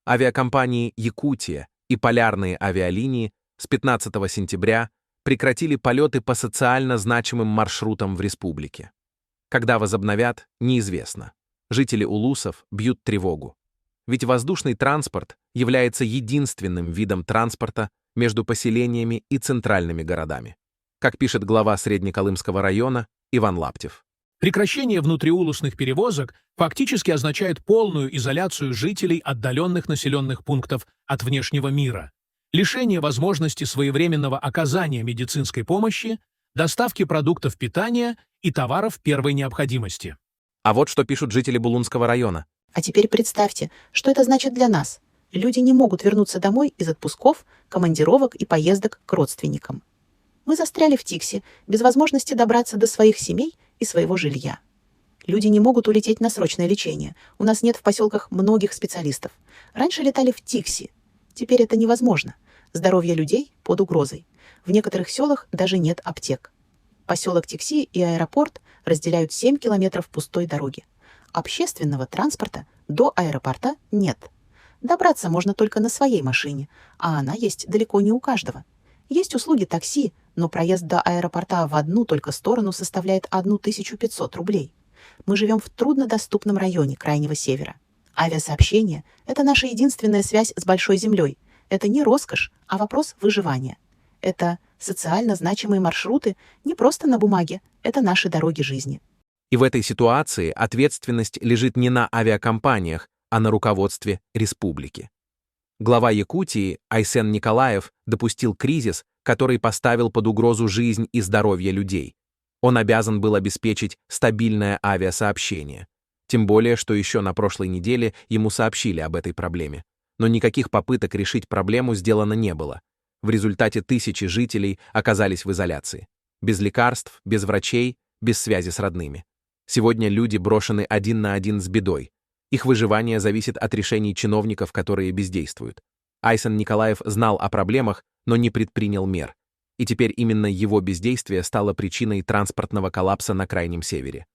Авиакомпании «Якутия» и полярные авиалинии с 15 сентября прекратили полеты по социально значимым маршрутам в республике. Когда возобновят, неизвестно. Жители Улусов бьют тревогу. Ведь воздушный транспорт является единственным видом транспорта между поселениями и центральными городами, как пишет глава Среднеколымского района Иван Лаптев. Прекращение внутриулусных перевозок фактически означает полную изоляцию жителей отдаленных населенных пунктов от внешнего мира, лишение возможности своевременного оказания медицинской помощи, доставки продуктов питания и товаров первой необходимости. А вот что пишут жители Булунского района. А теперь представьте, что это значит для нас. Люди не могут вернуться домой из отпусков, командировок и поездок к родственникам. Мы застряли в Тикси, без возможности добраться до своих семей и своего жилья. Люди не могут улететь на срочное лечение. У нас нет в поселках многих специалистов. Раньше летали в Тикси. Теперь это невозможно. Здоровье людей под угрозой. В некоторых селах даже нет аптек. Поселок Тикси и аэропорт разделяют 7 километров пустой дороги. Общественного транспорта до аэропорта нет. Добраться можно только на своей машине, а она есть далеко не у каждого. Есть услуги такси, но проезд до аэропорта в одну только сторону составляет 1500 рублей. Мы живем в труднодоступном районе Крайнего Севера. Авиасообщение — это наша единственная связь с Большой Землей. Это не роскошь, а вопрос выживания. Это социально значимые маршруты не просто на бумаге, это наши дороги жизни. И в этой ситуации ответственность лежит не на авиакомпаниях, а на руководстве республики. Глава Якутии Айсен Николаев допустил кризис, который поставил под угрозу жизнь и здоровье людей. Он обязан был обеспечить стабильное авиасообщение. Тем более, что еще на прошлой неделе ему сообщили об этой проблеме. Но никаких попыток решить проблему сделано не было. В результате тысячи жителей оказались в изоляции. Без лекарств, без врачей, без связи с родными. Сегодня люди брошены один на один с бедой. Их выживание зависит от решений чиновников, которые бездействуют. Айсен Николаев знал о проблемах, но не предпринял мер. И теперь именно его бездействие стало причиной транспортного коллапса на Крайнем Севере.